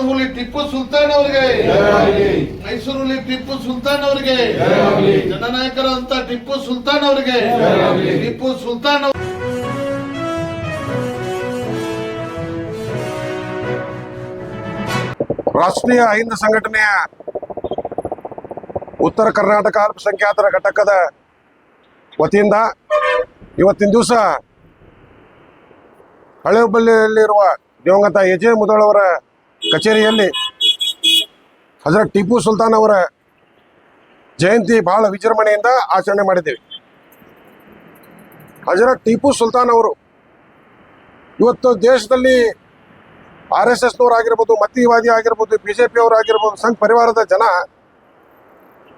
ಹುಲಿ ಟಿಪ್ಪು ಸುಲ್ತಾನ್ ಅವರಿಗೆ, ಮೈಸೂರು ಹುಲಿ ಟಿಪ್ಪು ಸುಲ್ತಾನ್ ಅವರಿಗೆ, ಜನನಾಯಕರಂತ ಟಿಪ್ಪು ಸುಲ್ತಾನ್ ಅವರಿಗೆ, ಟಿಪ್ಪು ಸುಲ್ತಾನ್. ರಾಷ್ಟ್ರೀಯ ಹಿಂದೂ ಸಂಘಟನೆಯ ಉತ್ತರ ಕರ್ನಾಟಕ ಅಲ್ಪಸಂಖ್ಯಾತರ ಘಟಕದ ವತಿಯಿಂದ ಇವತ್ತಿನ ದಿವಸ ಹಳೆ ಹುಬ್ಬಳ್ಳಿಯಲ್ಲಿರುವ ದಿವಂಗತ ಎಜೆ ಮುದೋಳವರ ಕಚೇರಿಯಲ್ಲಿ ಹಜರತ್ ಟಿಪ್ಪು ಸುಲ್ತಾನ್ ಅವರ ಜಯಂತಿ ಬಹಳ ವಿಜೃಂಭಣೆಯಿಂದ ಆಚರಣೆ ಮಾಡಿದ್ದೇವೆ. ಹಜರತ್ ಟಿಪ್ಪು ಸುಲ್ತಾನ್ ಅವರು ಇವತ್ತು ದೇಶದಲ್ಲಿ RSS ಆಗಿರ್ಬೋದು, ಮತೀವಾದಿ ಆಗಿರ್ಬೋದು, BJP ಅವರು ಆಗಿರ್ಬೋದು, ಸಂಘ ಪರಿವಾರದ ಜನ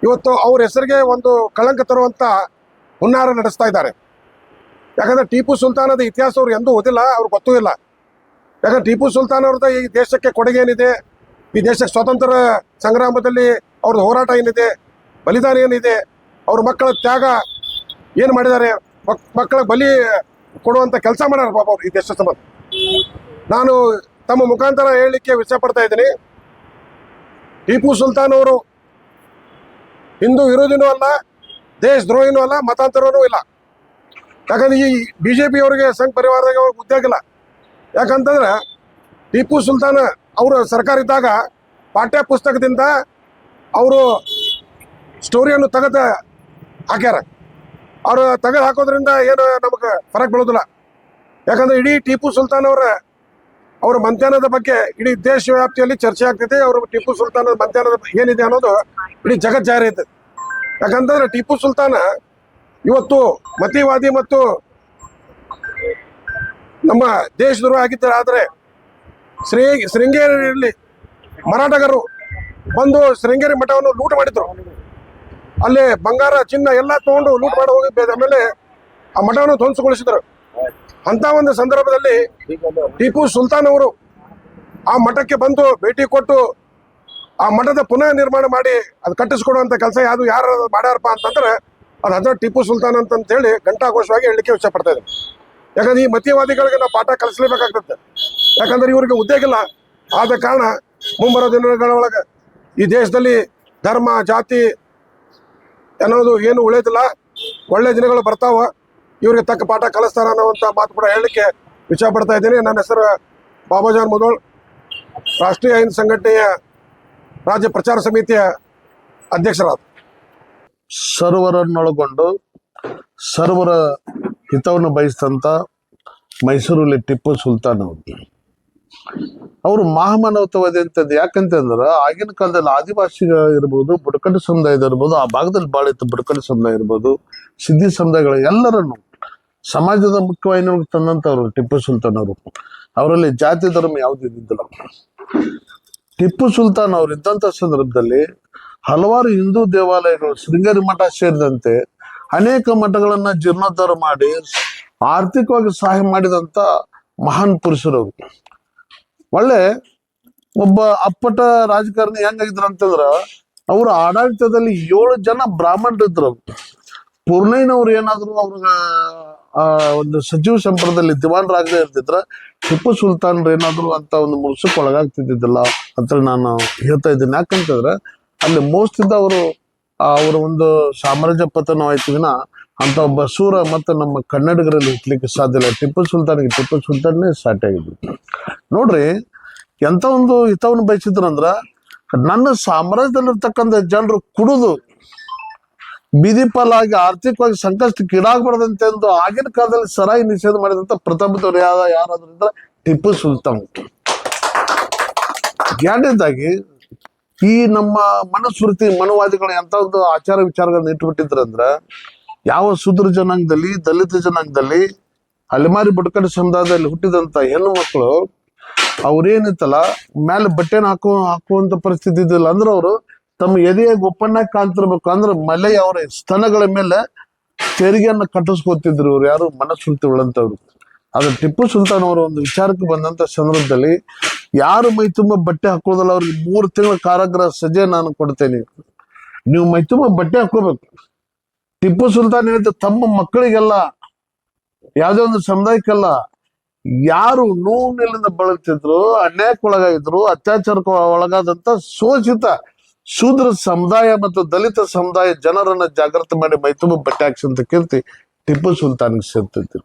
ಇವತ್ತು ಅವ್ರ ಹೆಸರಿಗೆ ಒಂದು ಕಳಂಕ ತರುವಂತ ಹುನ್ನಾರ ನಡೆಸ್ತಾ ಇದ್ದಾರೆ. ಯಾಕಂದ್ರೆ ಟಿಪ್ಪು ಸುಲ್ತಾನದ ಇತಿಹಾಸ ಅವ್ರು ಎಂದೂ ಓದಿಲ್ಲ, ಅವ್ರಿಗೆ ಗೊತ್ತೂ ಇಲ್ಲ. ಯಾಕಂದ್ರೆ ಟಿಪ್ಪು ಸುಲ್ತಾನ್ ಅವ್ರದ್ದು ಈ ದೇಶಕ್ಕೆ ಕೊಡುಗೆ ಏನಿದೆ, ಈ ದೇಶಕ್ಕೆ ಸ್ವಾತಂತ್ರ್ಯ ಸಂಗ್ರಾಮದಲ್ಲಿ ಅವ್ರದ್ದು ಹೋರಾಟ ಏನಿದೆ, ಬಲಿದಾನ ಏನಿದೆ, ಅವ್ರ ಮಕ್ಕಳ ತ್ಯಾಗ ಏನು ಮಾಡಿದ್ದಾರೆ, ಮಕ್ಕಳ ಬಲಿ ಕೊಡುವಂಥ ಕೆಲಸ ಮಾಡ್ಯಾರ ಪಾಪ ಅವ್ರು ಈ ದೇಶ ಸಂಬಂಧ. ನಾನು ತಮ್ಮ ಮುಖಾಂತರ ಹೇಳಲಿಕ್ಕೆ ಇಷ್ಟಪಡ್ತಾ ಇದ್ದೀನಿ, ಟಿಪ್ಪು ಸುಲ್ತಾನ್ ಅವರು ಹಿಂದೂ ವಿರೋಧಿನೂ ಅಲ್ಲ, ದೇಶ ದ್ರೋಹಿನೂ ಅಲ್ಲ, ಮತಾಂತರನೂ ಇಲ್ಲ. ಯಾಕಂದ್ರೆ ಈ BJP ಅವರಿಗೆ ಸಂಘ ಪರಿವಾರದಾಗ ಅವ್ರಿಗೆ ಉದ್ಯೋಗ ಇಲ್ಲ. ಯಾಕಂತಂದ್ರೆ ಟಿಪ್ಪು ಸುಲ್ತಾನ್ ಅವರು ಸರ್ಕಾರ ಇದ್ದಾಗ ಪಾಠ್ಯ ಪುಸ್ತಕದಿಂದ ಅವರು ಸ್ಟೋರಿಯನ್ನು ತೆಗೆದು ಹಾಕ್ಯಾರ. ಅವರು ತೆಗೆದು ಹಾಕೋದ್ರಿಂದ ಏನು ನಮಗೆ ಫರಕ್ ಬೀಳೋದಿಲ್ಲ. ಯಾಕಂದ್ರೆ ಇಡೀ ಟಿಪ್ಪು ಸುಲ್ತಾನ್ ಅವರ ಮಂತ್ಯಾನದ ಬಗ್ಗೆ ಇಡೀ ದೇಶ ವ್ಯಾಪ್ತಿಯಲ್ಲಿ ಚರ್ಚೆ ಆಗ್ತೈತೆ. ಅವರು ಟಿಪ್ಪು ಸುಲ್ತಾನದ ಮಂತ್ಯಾನದ ಏನಿದೆ ಅನ್ನೋದು ಇಡೀ ಜಗತ್ ಜಾರಿ ಐತೆ. ಯಾಕಂತಂದ್ರೆ ಟಿಪ್ಪು ಸುಲ್ತಾನ ಇವತ್ತು ಮತೀವಾದಿ ಮತ್ತು ನಮ್ಮ ದೇಶದವರು ಆಗಿದ್ದಾರೆ. ಆದರೆ ಶೃಂಗೇರಿಯಲ್ಲಿ ಮರಾಠಗರು ಬಂದು ಶೃಂಗೇರಿ ಮಠವನ್ನು ಲೂಟ್ ಮಾಡಿದ್ರು. ಅಲ್ಲಿ ಬಂಗಾರ ಚಿನ್ನ ಎಲ್ಲ ತಗೊಂಡು ಲೂಟ್ ಮಾಡಿ ಹೋಗಿ ಆಮೇಲೆ ಆ ಮಠವನ್ನು ಧ್ವಂಸಗೊಳಿಸಿದ್ರು. ಅಂತ ಒಂದು ಸಂದರ್ಭದಲ್ಲಿ ಟಿಪ್ಪು ಸುಲ್ತಾನ್ ಅವರು ಆ ಮಠಕ್ಕೆ ಬಂದು ಭೇಟಿ ಕೊಟ್ಟು ಆ ಮಠದ ಪುನಃ ನಿರ್ಮಾಣ ಮಾಡಿ ಅದು ಕಟ್ಟಿಸ್ಕೊಡುವಂತ ಕೆಲಸ ಯಾರು ಮಾಡ್ಯಾರಪ್ಪ ಅಂತಂದ್ರೆ ಅದು ಹಜರತ್ ಟಿಪ್ಪು ಸುಲ್ತಾನ್ ಅಂತ ಹೇಳಿ ಘಂಟಾಘೋಷವಾಗಿ ಹೇಳಲಿಕ್ಕೆ ಇಷ್ಟಪಡ್ತಾ ಇದೆ. ಯಾಕಂದ್ರೆ ಈ ಮತೀವಾದಿಗಳಿಗೆ ನಾವು ಪಾಠ ಕಲಿಸಲೇಬೇಕಾಗ್ತದೆ. ಯಾಕಂದ್ರೆ ಇವರಿಗೆ ಉದ್ಯೋಗ ಇಲ್ಲ. ಆದ ಕಾರಣ ಮುಂಬರೋ ದಿನಗಳೊಳಗೆ ಈ ದೇಶದಲ್ಲಿ ಧರ್ಮ ಜಾತಿ ಅನ್ನೋದು ಏನು ಉಳಿಯೋದಿಲ್ಲ. ಒಳ್ಳೆ ದಿನಗಳು ಬರ್ತಾವ, ಇವ್ರಿಗೆ ತಕ್ಕ ಪಾಠ ಕಲಿಸ್ತಾರ ಅನ್ನೋವಂಥ ಮಾತು ಕೂಡ ಹೇಳಲಿಕ್ಕೆ ಇಷ್ಟಪಡ್ತಾ ಇದ್ದೀನಿ. ನನ್ನ ಹೆಸರು ಬಾಬಾಜಾನ್ ಮುದೋಳ್, ರಾಷ್ಟ್ರೀಯ ಹಿಂದೂ ಸಂಘಟನೆಯ ರಾಜ್ಯ ಪ್ರಚಾರ ಸಮಿತಿಯ ಅಧ್ಯಕ್ಷರಾದ. ಸರ್ವರನ್ನೊಳಗೊಂಡು ಸರ್ವರ ಹಿತವನ್ನು ಬಯಸಿದಂಥ ಮೈಸೂರಲ್ಲಿ ಟಿಪ್ಪು ಸುಲ್ತಾನ್ ಅವರು ಮಹಾಮಾನವತಾವಾದಿ ಅಂತಂದು. ಯಾಕಂತಂದ್ರೆ ಆಗಿನ ಕಾಲದಲ್ಲಿ ಆದಿವಾಸಿಗಳು ಇರ್ಬೋದು, ಬುಡಕಟ್ಟು ಸಮುದಾಯದ ಇರ್ಬೋದು, ಆ ಭಾಗದಲ್ಲಿ ಭಾಳ ಇತ್ತು ಬುಡಕಟ್ಟು ಸಮುದಾಯ ಇರ್ಬೋದು, ಸಿದ್ಧಿ ಸಮುದಾಯಗಳು ಎಲ್ಲರನ್ನು ಸಮಾಜದ ಮುಖ್ಯವಾಹಿನಿಗೆ ತಂದಂಥವ್ರು ಟಿಪ್ಪು ಸುಲ್ತಾನ್ ಅವರು. ಅವರಲ್ಲಿ ಜಾತಿ ಧರ್ಮ ಯಾವ್ದು ಇದ್ದಿದ್ದಿಲ್ಲ. ಟಿಪ್ಪು ಸುಲ್ತಾನ್ ಅವರು ಇದ್ದಂಥ ಸಂದರ್ಭದಲ್ಲಿ ಹಲವಾರು ಹಿಂದೂ ದೇವಾಲಯಗಳು, ಶೃಂಗೇರಿ ಮಠ ಸೇರಿದಂತೆ ಅನೇಕ ಮಠಗಳನ್ನ ಜೀರ್ಣೋದ್ಧಾರ ಮಾಡಿ ಆರ್ಥಿಕವಾಗಿ ಸಹಾಯ ಮಾಡಿದಂತ ಮಹಾನ್ ಪುರುಷರವರು. ಒಳ್ಳೆ ಒಬ್ಬ ಅಪ್ಪಟ ರಾಜಕಾರಣಿ ಹೆಂಗಾಗಿದ್ರ ಅಂತಂದ್ರ ಅವ್ರ ಆಡಳಿತದಲ್ಲಿ 7 ಜನ ಬ್ರಾಹ್ಮಣರಿದ್ರು. ಪೂರ್ಣಯ್ಯನವ್ರು ಏನಾದ್ರು ಅವ್ರಿಗೆ ಒಂದು ಸಚಿವ ಸಂಪುಟದಲ್ಲಿ ದಿವಾನರಾಗದೆ ಇರ್ತಿದ್ರ, ಟಿಪ್ಪು ಸುಲ್ತಾನ್ರು ಏನಾದ್ರು ಅಂತ ಒಂದು ಮುಳ್ಸಕ್ ಒಳಗಾಗ್ತಿದ್ದಿಲ್ಲ ಅಂತ ನಾನು ಹೇಳ್ತಾ ಇದ್ದೀನಿ. ಯಾಕಂತಂದ್ರೆ ಅಲ್ಲಿ ಮೋಸ್ತಿದ್ದ ಅವರ ಒಂದು ಸಾಮ್ರಾಜ್ಯ ಪತನವಾಯ್ತು ವಿನ ಅಂತ ಒಬ್ಬ ಸೂರ ಮತ್ತೆ ನಮ್ಮ ಕನ್ನಡಿಗರಲ್ಲಿ ಹುಟ್ಲಿಕ್ಕೆ ಸಾಧ್ಯ ಇಲ್ಲ. ಟಿಪ್ಪು ಸುಲ್ತಾನ್ನೇ ಸಾಟಿ ಆಗಿದ್ರು. ನೋಡ್ರಿ ಎಂತ ಒಂದು ಹಿತವನ್ನು ಬಯಸಿದ್ರಂದ್ರ, ನನ್ನ ಸಾಮ್ರಾಜ್ಯದಲ್ಲಿರ್ತಕ್ಕಂಥ ಜನರು ಕುಡಿದು ಬೀದಿ ಪಾಲಾಗಿ ಆರ್ಥಿಕವಾಗಿ ಸಂಕಷ್ಟಕ್ಕೀಡಾಗಬಾರ್ದಂತೆ ಎಂದು ಆಗಿನ ಕಾಲದಲ್ಲಿ ಸರಾಯಿ ನಿಷೇಧ ಮಾಡಿದಂತ ಪ್ರಥಮದವ್ರು ಯಾರಾದ್ರೂ ಇದ್ರೆ ಟಿಪ್ಪು ಸುಲ್ತಾನ್. ಎರಡನೇದಾಗಿ ಈ ನಮ್ಮ ಮನುಸ್ಮೃತಿ ಮನುವಾದಿಗಳು ಎಂತ ಒಂದು ಆಚಾರ ವಿಚಾರಗಳನ್ನ ಇಟ್ಬಿಟ್ಟಿದ್ರಂದ್ರ, ಯಾವ ಶೂದ್ರ ಜನಾಂಗದಲ್ಲಿ, ದಲಿತ ಜನಾಂಗದಲ್ಲಿ, ಅಲೆಮಾರಿ ಬುಡಕಟ್ಟು ಸಮುದಾಯದಲ್ಲಿ ಹುಟ್ಟಿದಂತ ಹೆಣ್ಣು ಮಕ್ಕಳು ಅವ್ರೇನಿತ್ತಲ್ಲ ಮೇಲೆ ಬಟ್ಟೆನ ಹಾಕುವಂತ ಪರಿಸ್ಥಿತಿ ಇದ್ದಿಲ್ಲ. ಅಂದ್ರೆ ಅವರು ತಮ್ಮ ಎದೆಯ ಗೊಪ್ಪನ್ನ ಕಾಣ್ತಿರ್ಬೇಕು ಅಂದ್ರೆ ಮಲೆ ಅವರ ಸ್ತನಗಳ ಮೇಲೆ ತೆರಿಗೆಯನ್ನ ಕಟ್ಟಿಸ್ಕೊತಿದ್ರು ಇವ್ರು, ಯಾರು ಮನಸ್ಮೃತಿ ಉಳ್ಳಂತವ್ರು. ಆದ್ರೆ ಟಿಪ್ಪು ಸುಲ್ತಾನ್ ಅವರು ಒಂದು ವಿಚಾರಕ್ಕೆ ಬಂದಂತ ಸಂದರ್ಭದಲ್ಲಿ ಯಾರು ಮೈ ತುಂಬ ಬಟ್ಟೆ ಹಾಕೋದಲ್ಲ ಅವ್ರಿಗೆ 3 ತಿಂಗಳ ಕಾರಾಗೃಹ ಸಜೆ ನಾನು ಕೊಡ್ತೇನೆ, ನೀವು ಮೈ ತುಂಬ ಬಟ್ಟೆ ಹಾಕೋಬೇಕು. ಟಿಪ್ಪು ಸುಲ್ತಾನ್ ಹೇಳಿದ ತಮ್ಮ ಮಕ್ಕಳಿಗೆಲ್ಲ, ಯಾವುದೇ ಒಂದು ಸಮುದಾಯಕ್ಕಲ್ಲ, ಯಾರು ನೋವಿನಿಂದ ಬಳಲ್ತಿದ್ರು, ಅನ್ಯಾಯಕ್ಕೆ ಒಳಗಾಗಿದ್ರು, ಅತ್ಯಾಚಾರಕ್ಕೆ ಒಳಗಾದಂತ ಶೋಷಿತ ಶೂದ್ರ ಸಮುದಾಯ ಮತ್ತು ದಲಿತ ಸಮುದಾಯ ಜನರನ್ನ ಜಾಗೃತಿ ಮಾಡಿ ಮೈತುಂಬ ಬಟ್ಟೆ ಹಾಕ್ಸಂತ ಕೀರ್ತಿ ಟಿಪ್ಪು ಸುಲ್ತಾನ್ಗೆ ಸೇರ್ತಿದ್ರು.